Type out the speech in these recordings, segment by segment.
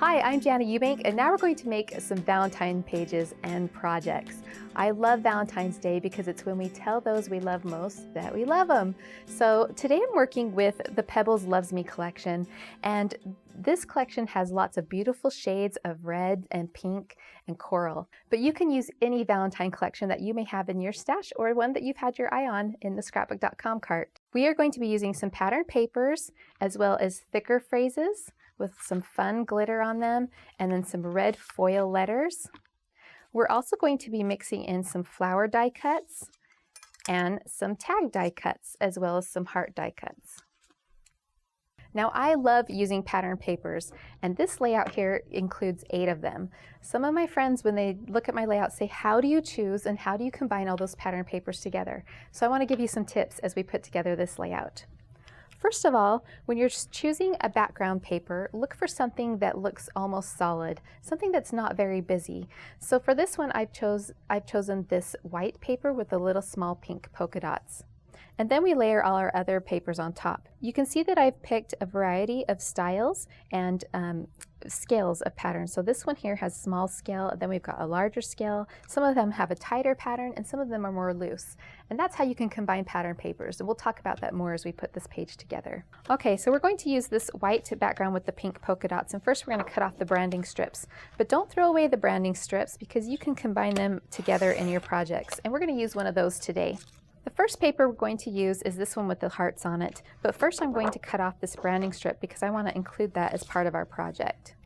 Hi, I'm Jana Eubank, and now we're going to make some Valentine pages and projects. I love Valentine's Day because it's when we tell those we love most that we love them. So today I'm working with the Pebbles Loves Me collection, and this collection has lots of beautiful shades of red and pink and coral. But you can use any Valentine collection that you may have in your stash or one that you've had your eye on in the Scrapbook.com cart. We are going to be using some pattern papers as well as thicker phrases with some fun glitter on them, and then some red foil letters. We're also going to be mixing in some flower die cuts and some tag die cuts, as well as some heart die cuts. Now, I love using pattern papers, and this layout here includes 8 of them. Some of my friends, when they look at my layout, say, how do you choose and how do you combine all those pattern papers together? So I want to give you some tips as we put together this layout. First of all, when you're choosing a background paper, look for something that looks almost solid, something that's not very busy. So for this one, I've chosen this white paper with the little small pink polka dots. And then we layer all our other papers on top. You can see that I've picked a variety of styles and scales of patterns. So this one here has small scale, then we've got a larger scale. Some of them have a tighter pattern and some of them are more loose. And that's how you can combine pattern papers. And we'll talk about that more as we put this page together. Okay, so we're going to use this white background with the pink polka dots. And first we're going to cut off the branding strips. But don't throw away the branding strips because you can combine them together in your projects. And we're going to use one of those today. The first paper we're going to use is this one with the hearts on it, but first I'm going to cut off this branding strip because I want to include that as part of our project.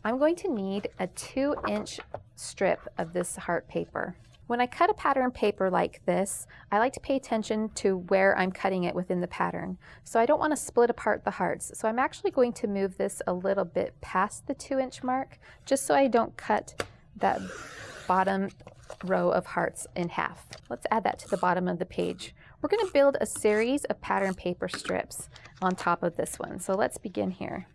I'm going to need a 2-inch strip of this heart paper. When I cut a pattern paper like this, I like to pay attention to where I'm cutting it within the pattern. So I don't want to split apart the hearts. So I'm actually going to move this a little bit past the 2-inch mark, just so I don't cut that bottom row of hearts in half. Let's add that to the bottom of the page. We're going to build a series of pattern paper strips on top of this one. So let's begin here.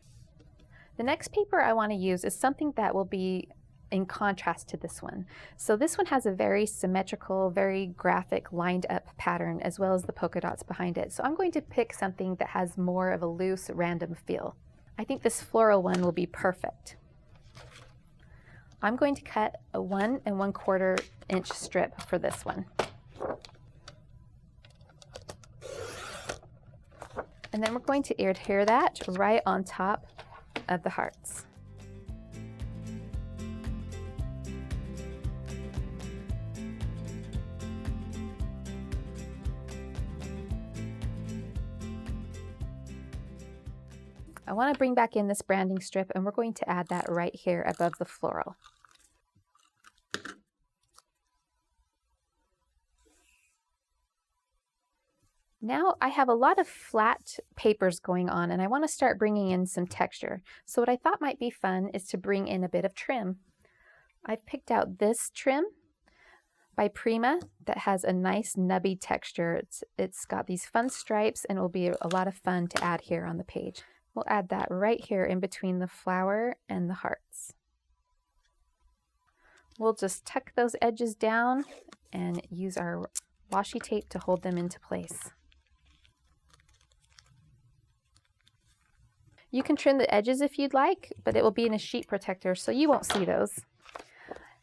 The next paper I want to use is something that will be in contrast to this one. So this one has a very symmetrical, very graphic, lined up pattern, as well as the polka dots behind it. So I'm going to pick something that has more of a loose, random feel. I think this floral one will be perfect. I'm going to cut a 1 1/4 inch strip for this one. And then we're going to adhere that right on top of the hearts. I want to bring back in this branding strip, and we're going to add that right here above the floral. Now I have a lot of flat papers going on, and I want to start bringing in some texture. So what I thought might be fun is to bring in a bit of trim. I've picked out this trim by Prima that has a nice nubby texture. It's got these fun stripes, and it will be a lot of fun to add here on the page. We'll add that right here in between the flower and the hearts. We'll just tuck those edges down and use our washi tape to hold them into place. You can trim the edges if you'd like, but it will be in a sheet protector, so you won't see those.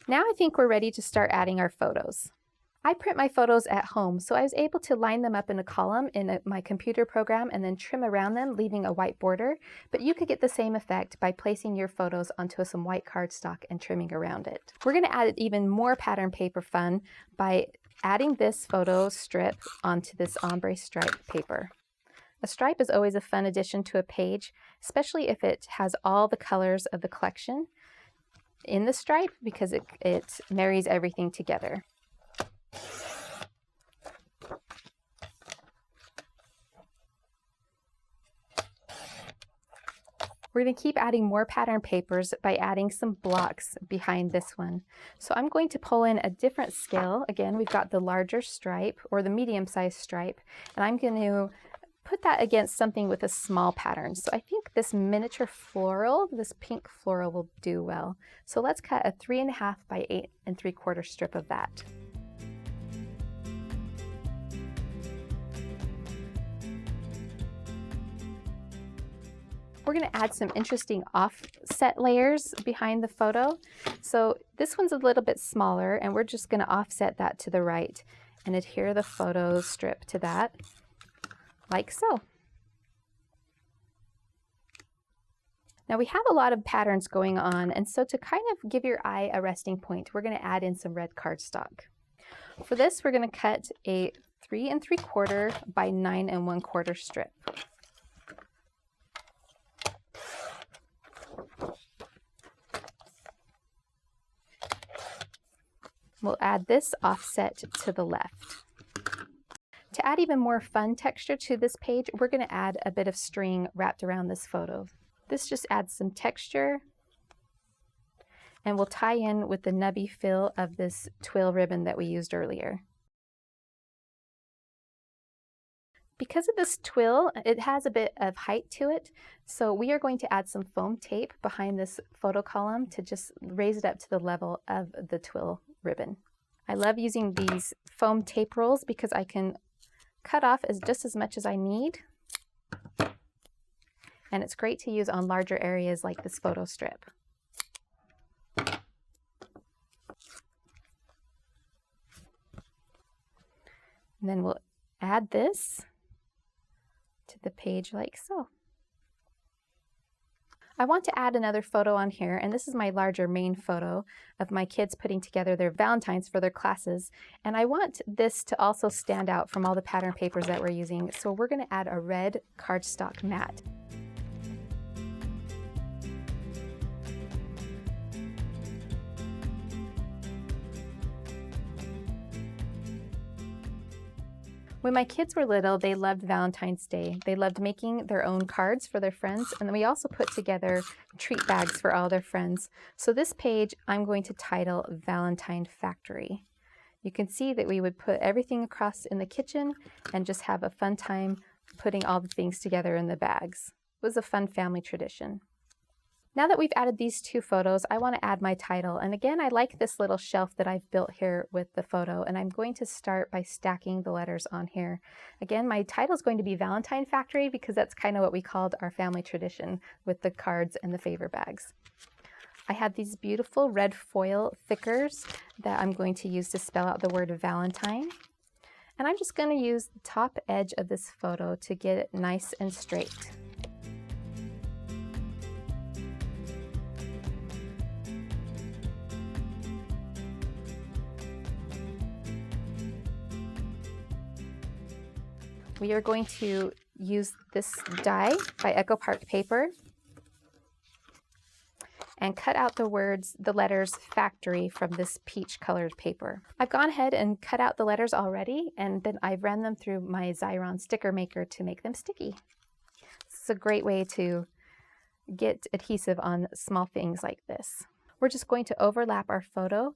Now I think we're ready to start adding our photos. I print my photos at home, so I was able to line them up in a column in my computer program and then trim around them, leaving a white border. But you could get the same effect by placing your photos onto some white cardstock and trimming around it. We're going to add even more pattern paper fun by adding this photo strip onto this ombre stripe paper. A stripe is always a fun addition to a page, especially if it has all the colors of the collection in the stripe, because it marries everything together. We're going to keep adding more pattern papers by adding some blocks behind this one. So I'm going to pull in a different scale. Again, we've got the larger stripe or the medium-sized stripe, and I'm going to put that against something with a small pattern. So I think this miniature floral, this pink floral, will do well. So let's cut a 3.5 by 8 3/4 strip of that. we're going to add some interesting offset layers behind the photo. So this one's a little bit smaller, and we're just going to offset that to the right and adhere the photo strip to that, like so. Now we have a lot of patterns going on, and so to kind of give your eye a resting point, we're going to add in some red cardstock. For this, we're going to cut a 3 3/4 by 9 1/4 strip. We'll add this offset to the left. To add even more fun texture to this page, we're going to add a bit of string wrapped around this photo. This just adds some texture, and will tie in with the nubby fill of this twill ribbon that we used earlier. Because of this twill, it has a bit of height to it, so we are going to add some foam tape behind this photo column to just raise it up to the level of the twill ribbon. I love using these foam tape rolls because I can cut off just as much as I need, and it's great to use on larger areas like this photo strip. And then we'll add this to the page like so. I want to add another photo on here, and this is my larger main photo of my kids putting together their Valentines for their classes, and I want this to also stand out from all the pattern papers that we're using, so we're going to add a red cardstock mat. When my kids were little, they loved Valentine's Day. They loved making their own cards for their friends, and then we also put together treat bags for all their friends. So this page I'm going to title Valentine Factory. You can see that we would put everything across in the kitchen and just have a fun time putting all the things together in the bags. It was a fun family tradition. Now that we've added these two photos, I want to add my title. And again, I like this little shelf that I've built here with the photo, and I'm going to start by stacking the letters on here. Again, my title is going to be Valentine Factory because that's kind of what we called our family tradition with the cards and the favor bags. I have these beautiful red foil thickers that I'm going to use to spell out the word Valentine. And I'm just going to use the top edge of this photo to get it nice and straight. We are going to use this die by Echo Park paper and cut out the letters factory from this peach colored paper. I've gone ahead and cut out the letters already, and then I've ran them through my Xyron sticker maker to make them sticky. This is a great way to get adhesive on small things like this. We're just going to overlap our photo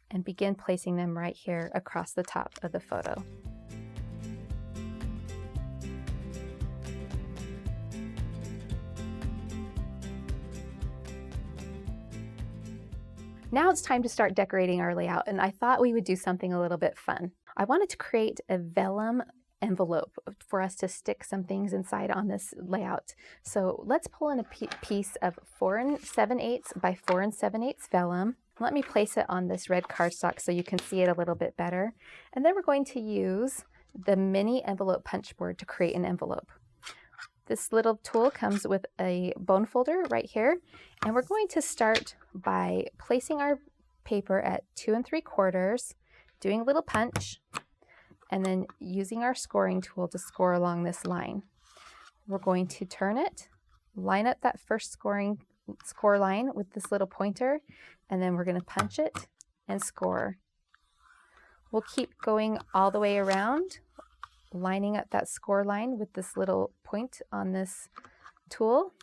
and begin placing them right here across the top of the photo. Now it's time to start decorating our layout, and I thought we would do something a little bit fun. I wanted to create a vellum envelope for us to stick some things inside on this layout. So let's pull in a piece of 4 7/8 by 4 7/8 vellum. Let me place it on this red cardstock so you can see it a little bit better. And then we're going to use the mini envelope punch board to create an envelope. This little tool comes with a bone folder right here, and we're going to start by placing our paper at 2 3/4, doing a little punch, and then using our scoring tool to score along this line. We're going to turn it, line up that first score line with this little pointer, and then we're going to punch it and score. We'll keep going all the way around, lining up that score line with this little point on this tool,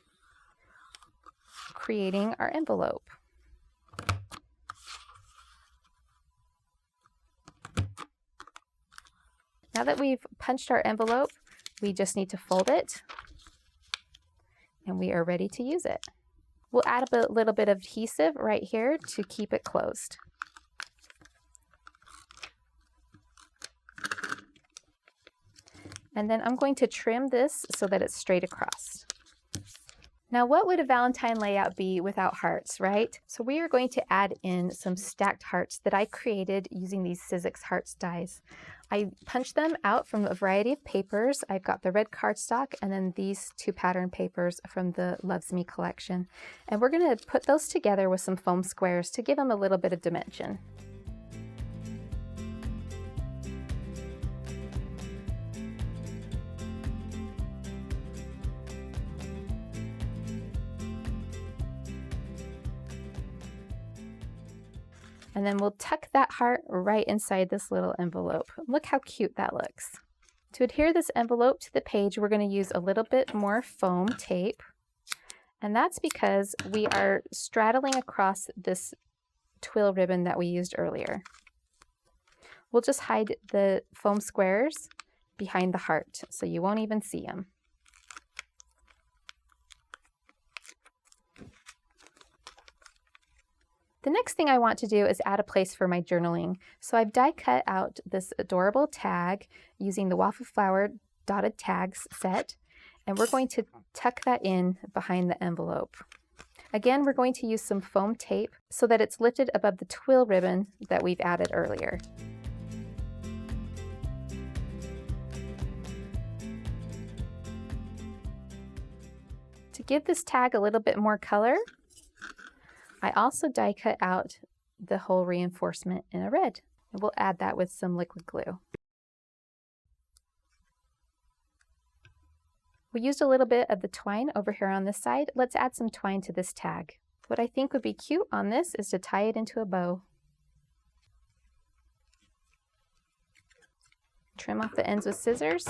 creating our envelope. Now that we've punched our envelope, we just need to fold it, and we are ready to use it. We'll add a little bit of adhesive right here to keep it closed. And then I'm going to trim this so that it's straight across. Now, what would a Valentine layout be without hearts, right? So we are going to add in some stacked hearts that I created using these Sizzix Hearts dies. I punched them out from a variety of papers. I've got the red cardstock and then these 2 pattern papers from the Loves Me collection. And we're going to put those together with some foam squares to give them a little bit of dimension. And then we'll tuck that heart right inside this little envelope. Look how cute that looks. To adhere this envelope to the page, we're going to use a little bit more foam tape. And that's because we are straddling across this twill ribbon that we used earlier. We'll just hide the foam squares behind the heart, so you won't even see them. The next thing I want to do is add a place for my journaling. So I've die cut out this adorable tag using the Waffle Flower dotted tags set, and we're going to tuck that in behind the envelope. Again, we're going to use some foam tape so that it's lifted above the twill ribbon that we've added earlier. To give this tag a little bit more color, I also die cut out the whole reinforcement in a red. And we'll add that with some liquid glue. We used a little bit of the twine over here on this side. Let's add some twine to this tag. What I think would be cute on this is to tie it into a bow. Trim off the ends with scissors.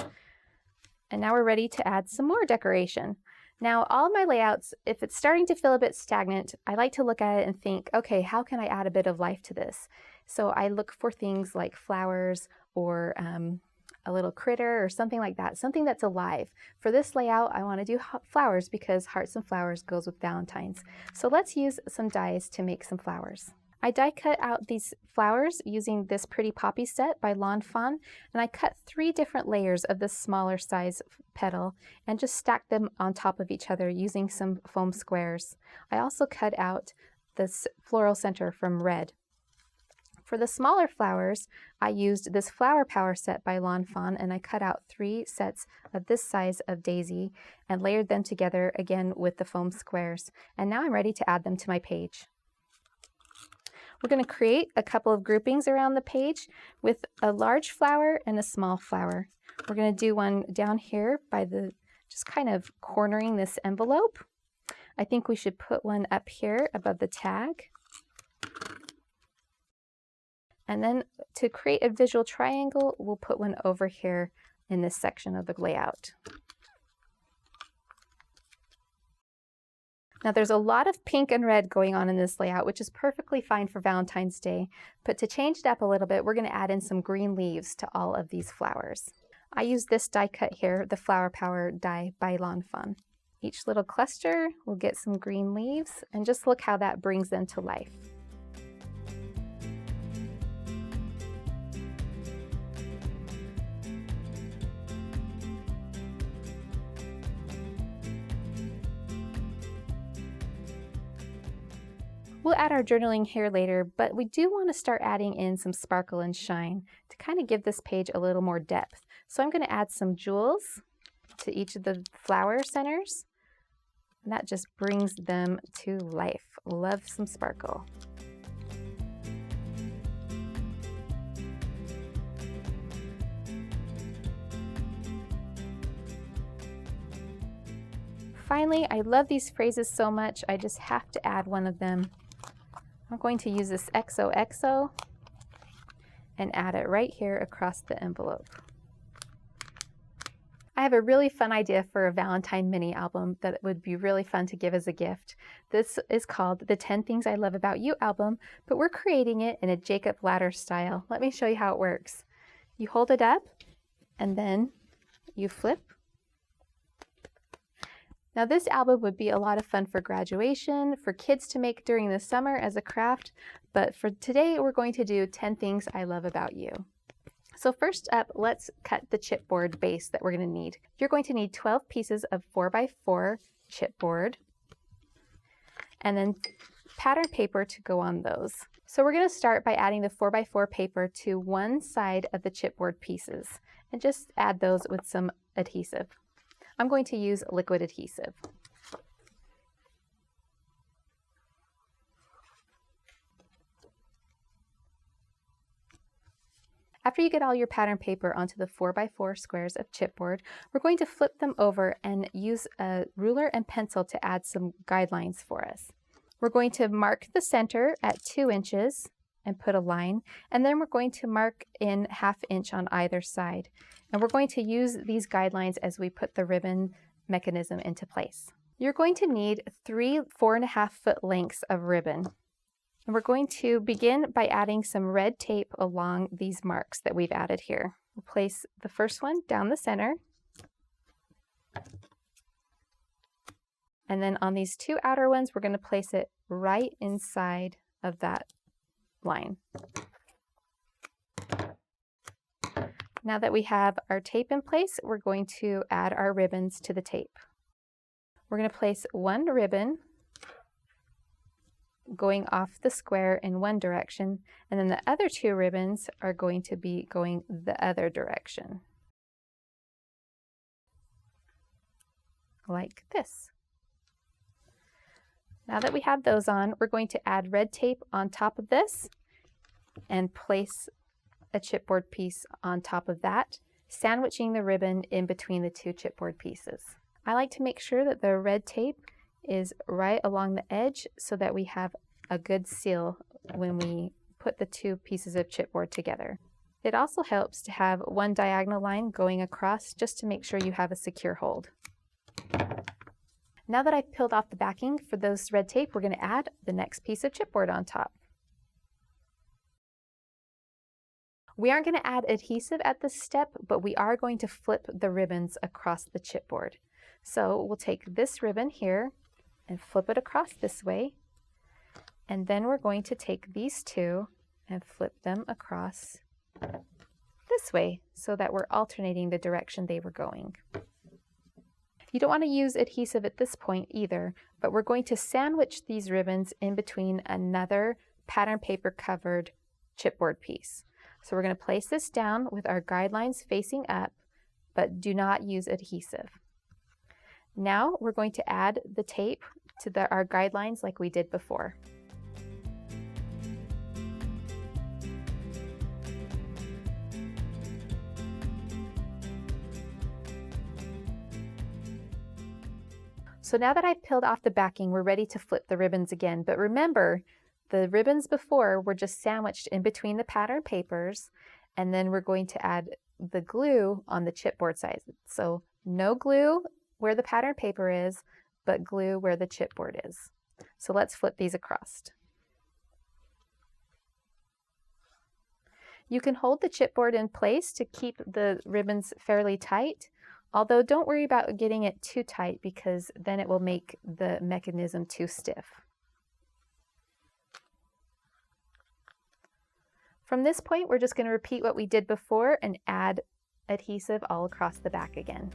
And now we're ready to add some more decoration. Now, all of my layouts, if it's starting to feel a bit stagnant, I like to look at it and think, okay, how can I add a bit of life to this? So I look for things like flowers or a little critter or something like that, something that's alive. For this layout, I want to do flowers because hearts and flowers goes with Valentine's. So let's use some dies to make some flowers. I die cut out these flowers using this Pretty Poppy set by Lawn Fawn, and I cut 3 different layers of this smaller size petal and just stacked them on top of each other using some foam squares. I also cut out this floral center from red. For the smaller flowers, I used this Flower Power set by Lawn Fawn, and I cut out 3 sets of this size of daisy and layered them together again with the foam squares. And now I'm ready to add them to my page. We're going to create a couple of groupings around the page with a large flower and a small flower. We're going to do one down here by just kind of cornering this envelope. I think we should put one up here above the tag. And then to create a visual triangle, we'll put one over here in this section of the layout. Now there's a lot of pink and red going on in this layout, which is perfectly fine for Valentine's Day. But to change it up a little bit, we're going to add in some green leaves to all of these flowers. I use this die cut here, the Flower Power die by Lawn Fawn. Each little cluster will get some green leaves, and just look how that brings them to life. We'll add our journaling here later, but we do want to start adding in some sparkle and shine to kind of give this page a little more depth. So I'm going to add some jewels to each of the flower centers, and that just brings them to life. Love some sparkle. Finally, I love these phrases so much, I just have to add one of them. I'm going to use this XOXO and add it right here across the envelope. I have a really fun idea for a Valentine mini album that would be really fun to give as a gift. This is called the 10 Things I Love About You album, but we're creating it in a Jacob ladder style. Let me show you how it works. You hold it up and then you flip. Now this album would be a lot of fun for graduation, for kids to make during the summer as a craft, but for today we're going to do 10 things I love about you. So first up, let's cut the chipboard base that we're going to need. You're going to need 12 pieces of 4x4 chipboard. and then pattern paper to go on those. So we're going to start by adding the 4x4 paper to one side of the chipboard pieces and just add those with some adhesive. I'm going to use liquid adhesive. After you get all your pattern paper onto the 4x4 squares of chipboard, we're going to flip them over and use a ruler and pencil to add some guidelines for us. We're going to mark the center at 2 inches and put a line, and then we're going to mark in 1/2 inch on either side. And we're going to use these guidelines as we put the ribbon mechanism into place. You're going to need 3 4.5 foot lengths of ribbon. And we're going to begin by adding some red tape along these marks that we've added here. We'll place the first one down the center. And then on these 2 outer ones, we're going to place it right inside of that line. Now that we have our tape in place, we're going to add our ribbons to the tape. We're going to place one ribbon going off the square in one direction, and then the other 2 ribbons are going to be going the other direction, like this. Now that we have those on, we're going to add red tape on top of this and place a chipboard piece on top of that, sandwiching the ribbon in between the 2 chipboard pieces. I like to make sure that the red tape is right along the edge so that we have a good seal when we put the 2 pieces of chipboard together. It also helps to have one diagonal line going across just to make sure you have a secure hold. Now that I've peeled off the backing for those red tape, we're going to add the next piece of chipboard on top. We aren't going to add adhesive at this step, but we are going to flip the ribbons across the chipboard. So we'll take this ribbon here and flip it across this way, and then we're going to take these 2 and flip them across this way so that we're alternating the direction they were going. You don't want to use adhesive at this point either, but we're going to sandwich these ribbons in between another pattern paper covered chipboard piece. So we're going to place this down with our guidelines facing up, but do not use adhesive. Now we're going to add the tape to our guidelines like we did before. So now that I've peeled off the backing, we're ready to flip the ribbons again. But remember, the ribbons before were just sandwiched in between the pattern papers, and then we're going to add the glue on the chipboard side. So no glue where the pattern paper is, but glue where the chipboard is. So let's flip these across. You can hold the chipboard in place to keep the ribbons fairly tight, although don't worry about getting it too tight because then it will make the mechanism too stiff. From this point, we're just going to repeat what we did before and add adhesive all across the back again.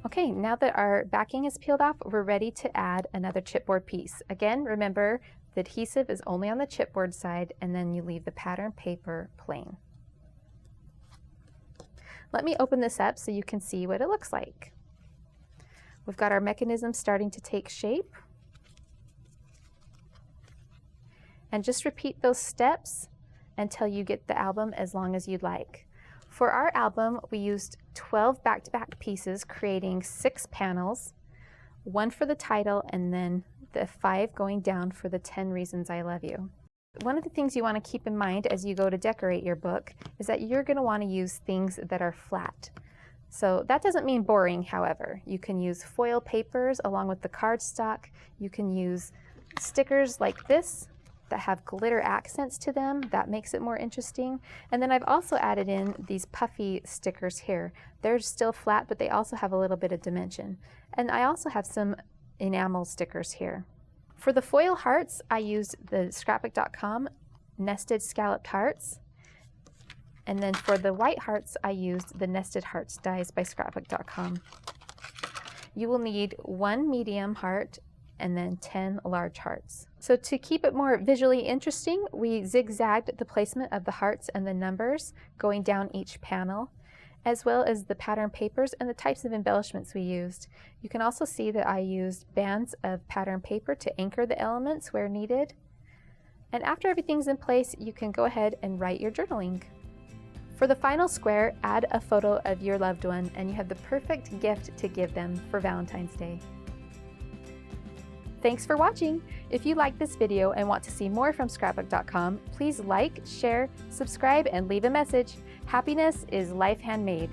Okay, now that our backing is peeled off, we're ready to add another chipboard piece. Again, remember, the adhesive is only on the chipboard side, and then you leave the pattern paper plain. Let me open this up so you can see what it looks like. We've got our mechanism starting to take shape. And just repeat those steps until you get the album as long as you'd like. For our album, we used 12 back-to-back pieces, creating 6 panels, 1 for the title, and then the 5 going down for the 10 Reasons I Love You. One of the things you want to keep in mind as you go to decorate your book is that you're going to want to use things that are flat. So that doesn't mean boring, however. You can use foil papers along with the cardstock. You can use stickers like this, that have glitter accents to them. That makes it more interesting. And then I've also added in these puffy stickers here. They're still flat, but they also have a little bit of dimension. And I also have some enamel stickers here. For the foil hearts, I used the Scrapbook.com nested scalloped hearts. And then for the white hearts, I used the nested hearts dies by Scrapbook.com. You will need 1 medium heart and then 10 large hearts. So to keep it more visually interesting, we zigzagged the placement of the hearts and the numbers going down each panel, as well as the pattern papers and the types of embellishments we used. You can also see that I used bands of pattern paper to anchor the elements where needed. And after everything's in place, you can go ahead and write your journaling. For the final square, add a photo of your loved one and you have the perfect gift to give them for Valentine's Day. Thanks for watching! If you like this video and want to see more from Scrapbook.com, please like, share, subscribe, and leave a message. Happiness is life handmade.